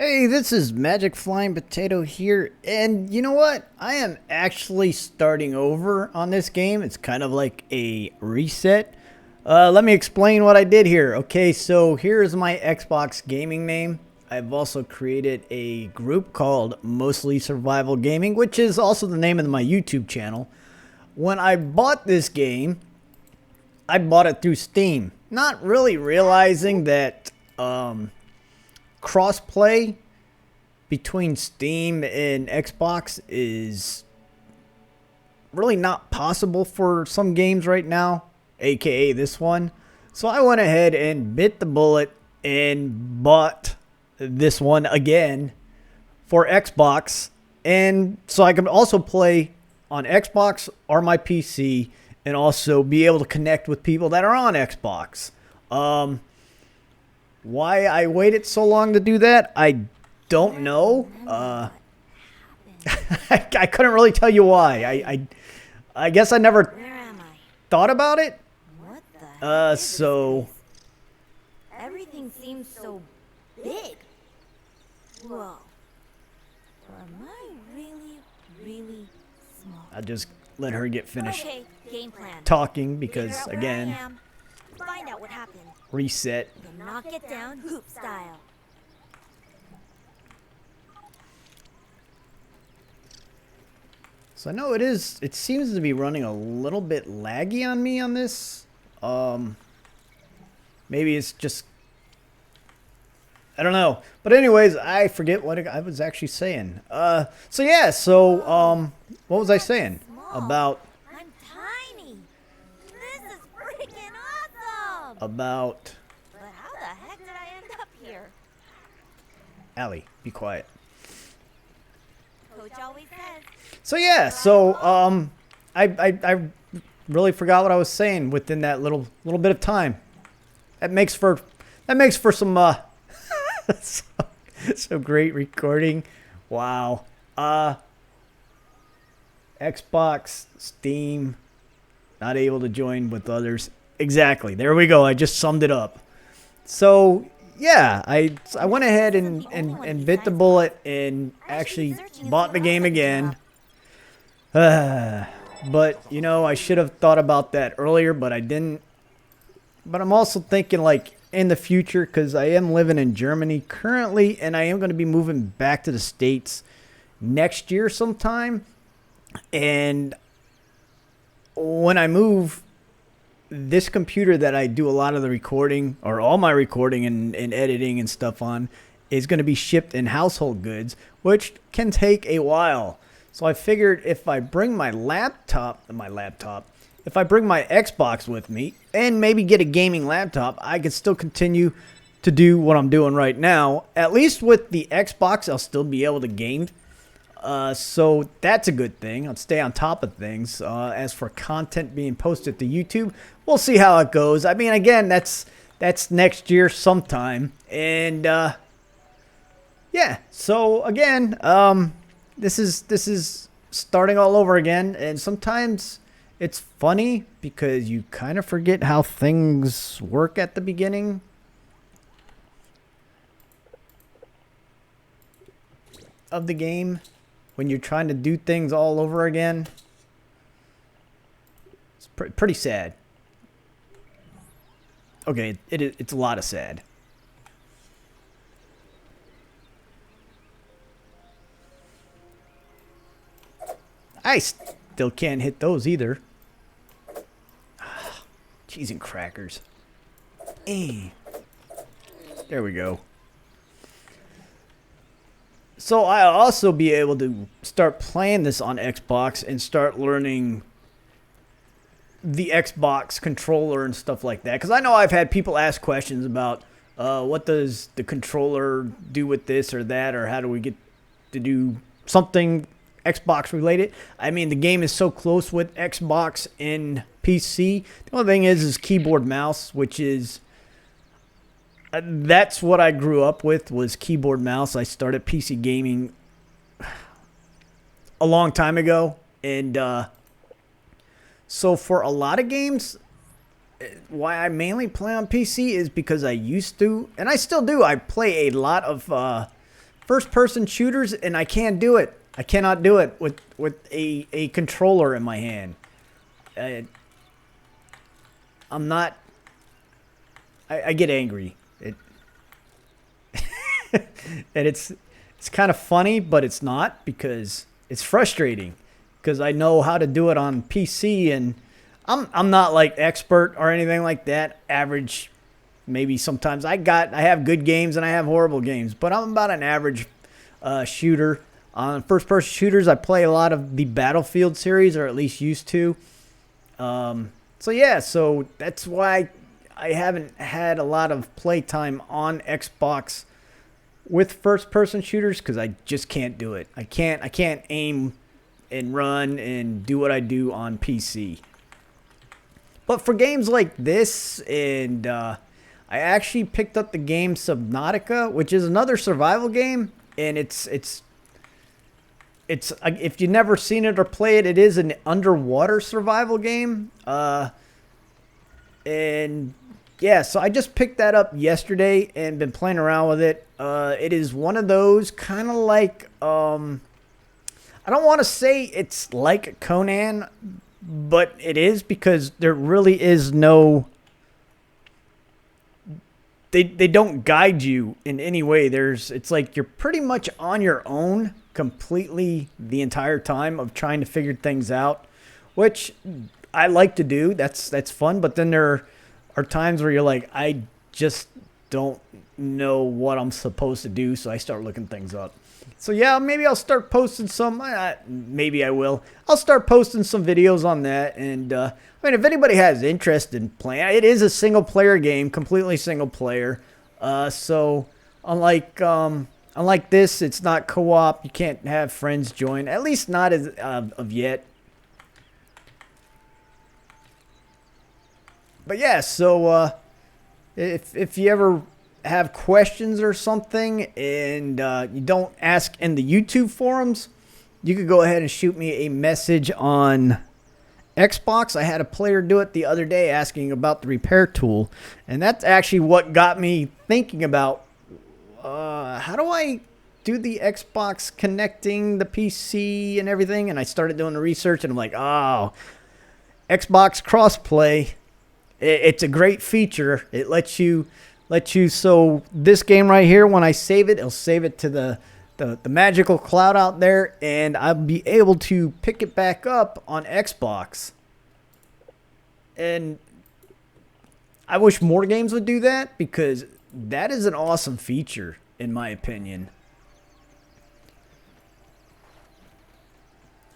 Hey, this is Magic Flying Potato here, and you know what? I am actually starting over on this game. It's kind of like a reset. Let me explain what I did here. Okay, so here's my Xbox gaming name. I've also created a group called Mostly Survival Gaming, which is also the name of my YouTube channel. When I bought this game, I bought it through Steam, not really realizing that crossplay between Steam and Xbox is really not possible for some games right now, aka this one. So I went ahead and bit the bullet and bought this one again for Xbox, and so I could also play on Xbox or my PC and also be able to connect with people that are on Xbox. Why I waited so long to do that, I don't know. I couldn't really tell you why. I guess I never Where am I? thought about it. What the heck? So Everything seems so big. Whoa. Or am I really small? I just let her get finished Okay, game plan. talking Figure because out where I again, am, find out what happened, reset. then knock it down hoop style. So I know it seems to be running a little bit laggy on me on this. Maybe it's just, I don't know. But anyways, I forget what I was actually saying. So yeah, so what was I saying about I'm tiny. This is freaking awesome. about But how the heck did I end up here? Allie? Be quiet. Coach always says. So yeah, so I really forgot what I was saying within that little bit of time. That makes for some so great recording. Wow. Xbox, Steam, not able to join with others. Exactly. There we go. I just summed it up. So yeah, I went ahead and bit the bullet and actually bought the game again. But you know, I should have thought about that earlier, but I didn't. But I'm also thinking like in the future, because I am living in Germany currently, and I am going to be moving back to the States next year sometime. And when I move, this computer that I do a lot of the recording, or all my recording and editing and stuff on, is going to be shipped in household goods, which can take a while. So I figured if I bring my laptop, if I bring my Xbox with me and maybe get a gaming laptop, I could still continue to do what I'm doing right now. At least with the Xbox, I'll still be able to game. So that's a good thing. I'll stay on top of things. As for content being posted to YouTube, we'll see how it goes. I mean, again, that's next year sometime. And yeah, so again, this is starting all over again, and sometimes it's funny because you kind of forget how things work at the beginning. Of the game when you're trying to do things all over again. It's pretty sad. Okay, it's a lot of sad. I still can't hit those either. Cheese and crackers. There we go. So I'll also be able to start playing this on Xbox and start learning the Xbox controller and stuff like that. Because I know I've had people ask questions about what does the controller do with this or that, or how do we get to do something Xbox related. I mean, the game is so close with Xbox and PC. The only thing is keyboard mouse, which is that's what I grew up with, was keyboard mouse. I started PC gaming a long time ago, and so for a lot of games, why I mainly play on PC is because I used to, and I still do. I play a lot of first-person shooters, and I can't do it. I cannot do it with a controller in my hand. I'm not. I get angry. And it's kind of funny, but it's not, because it's frustrating. Because I know how to do it on PC, and I'm not like expert or anything like that. Average, maybe sometimes I have good games and I have horrible games, but I'm about an average shooter. On first-person shooters, I play a lot of the Battlefield series, or at least used to. So yeah, so that's why I haven't had a lot of playtime on Xbox with first-person shooters, because I just can't do it. I can't aim and run and do what I do on PC. But for games like this, and I actually picked up the game Subnautica, which is another survival game, and it's if you've never seen it or played it, it is an underwater survival game. And yeah, so I just picked that up yesterday and been playing around with it. It is one of those kind of like, I don't want to say it's like Conan, but it is, because there really is no... They don't guide you in any way. It's like you're pretty much on your own completely the entire time of trying to figure things out, which I like to do. That's fun. But then there are times where you're like, I just don't know what I'm supposed to do, so I start looking things up. So yeah, maybe I'll start posting some. Maybe I will. I'll start posting some videos on that. And I mean, if anybody has interest in playing, it is a single player game, completely single player. So unlike this, it's not co-op. You can't have friends join, at least not as of yet. But yeah, so if you ever have questions or something, and you don't ask in the YouTube forums, you could go ahead and shoot me a message on Xbox. I had a player do it the other day asking about the repair tool, and that's actually what got me thinking about how do I do the Xbox connecting the PC and everything. And I started doing the research, and I'm like, oh, Xbox crossplay. It's a great feature. It lets you, so this game right here, when I save it, it'll save it to the magical cloud out there, and I'll be able to pick it back up on Xbox. And I wish more games would do that, because that is an awesome feature, in my opinion.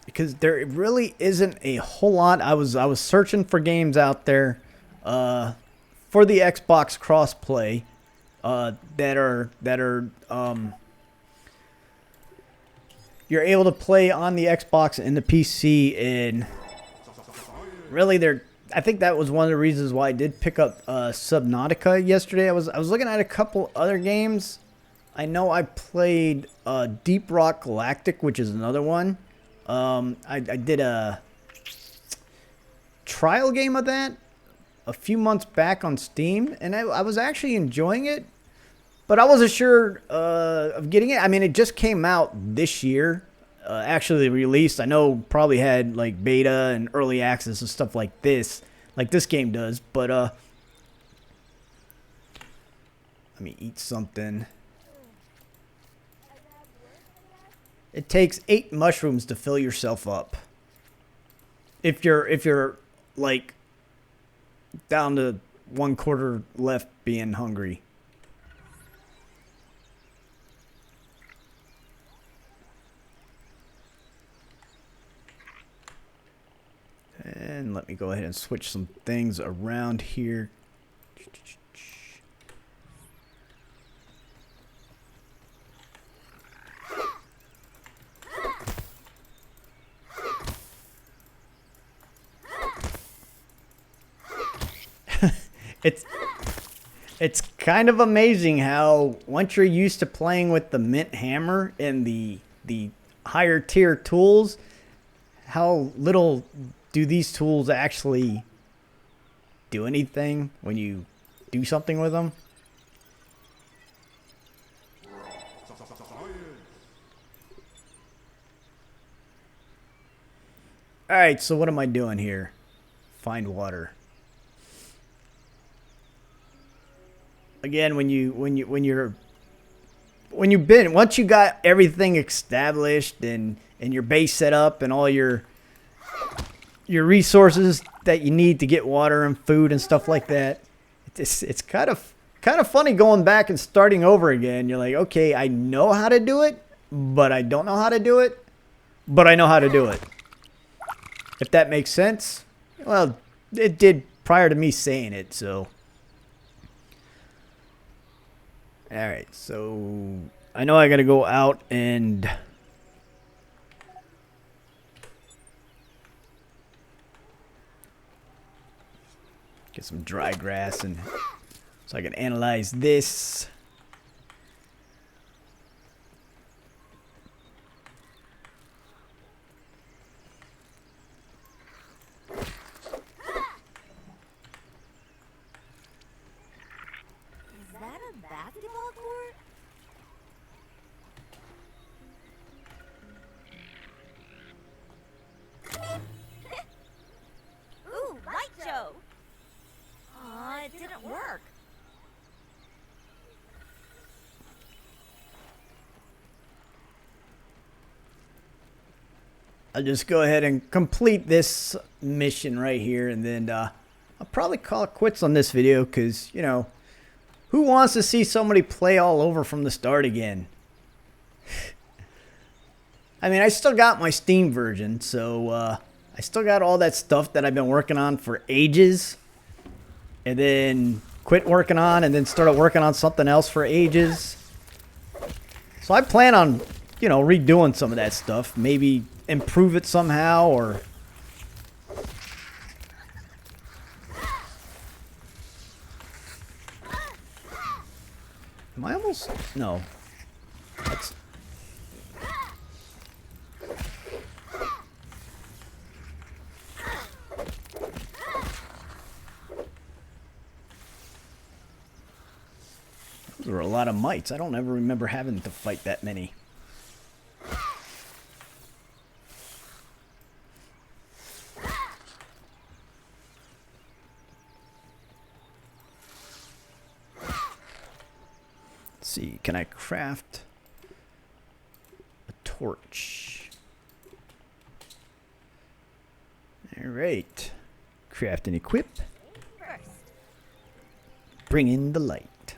Because there really isn't a whole lot. I was searching for games out there for the Xbox crossplay that are you're able to play on the Xbox and the PC, and really I think that was one of the reasons why I did pick up Subnautica yesterday. I was looking at a couple other games. I know I played Deep Rock Galactic, which is another one. I did a trial game of that a few months back on Steam, and I was actually enjoying it, but I wasn't sure of getting it. I mean, it just came out this year, actually released. I know probably had like beta and early access and stuff like this game does, but let me eat something. It takes 8 mushrooms to fill yourself up. If you're like down to 1/4 left being hungry. And let me go ahead and switch some things around here. It's kind of amazing how once you're used to playing with the Mint Hammer and the higher tier tools, how little do these tools actually do anything when you do something with them. All right, so what am I doing here? Find water. Again, once you got everything established and your base set up and all your resources that you need to get water and food and stuff like that, it's kind of funny going back and starting over again. You're like, okay, I know how to do it, but I don't know how to do it, but I know how to do it. If that makes sense. Well, it did prior to me saying it, so. Alright, so I know I gotta go out and get some dry grass and so I can analyze this. Is that a basketball court? Ooh, light show! Aw, it didn't work. I'll just go ahead and complete this mission right here, and then I'll probably call it quits on this video because, you know, who wants to see somebody play all over from the start again? I mean, I still got my Steam version, so I still got all that stuff that I've been working on for ages, and then quit working on, and then started working on something else for ages. So I plan on, you know, redoing some of that stuff, maybe improve it somehow, or am I almost no that's those were a lot of mites. I don't ever remember having to fight that many. See, can I craft a torch? All right, craft and equip. First. Bring in the light.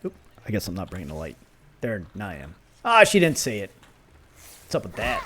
Oop, I guess I'm not bringing the light. There, now I am. Ah, she didn't say it. What's up with that?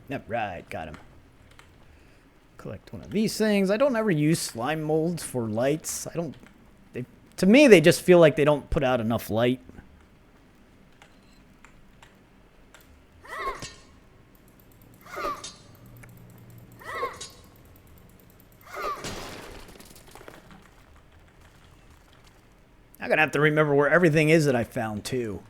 Yep, right, got him. Collect one of these things. I don't ever use slime molds for lights. I don't. To me, they just feel like they don't put out enough light. I'm gonna have to remember where everything is that I found too.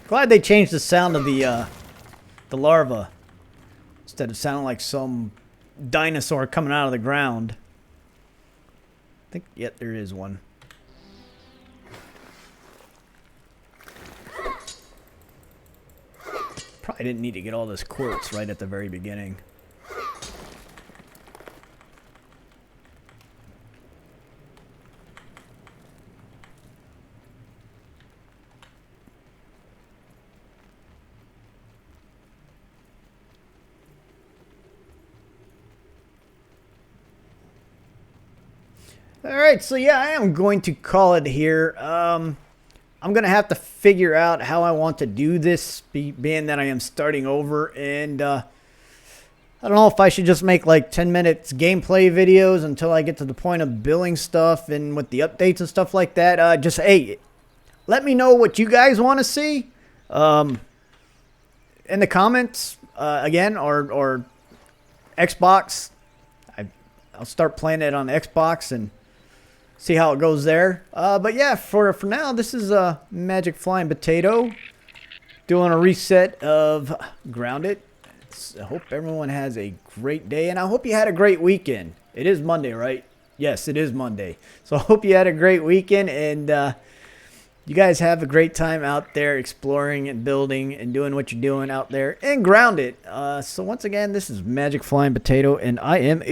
Glad they changed the sound of the larva instead of sounding like some dinosaur coming out of the ground. I think, yep, there is one. Probably didn't need to get all this quartz right at the very beginning. Alright, so yeah, I am going to call it here. I'm going to have to figure out how I want to do this, being that I am starting over. And I don't know if I should just make like 10 minutes gameplay videos until I get to the point of building stuff and with the updates and stuff like that. Just, hey, let me know what you guys want to see in the comments again, or Xbox. I'll start playing it on Xbox and see how it goes there. But yeah, for now, this is Magic Flying Potato doing a reset of Grounded. I hope everyone has a great day, and I hope you had a great weekend. It is Monday, right? Yes, it is Monday. So I hope you had a great weekend, and you guys have a great time out there exploring and building and doing what you're doing out there and Grounded. So once again, this is Magic Flying Potato, and I am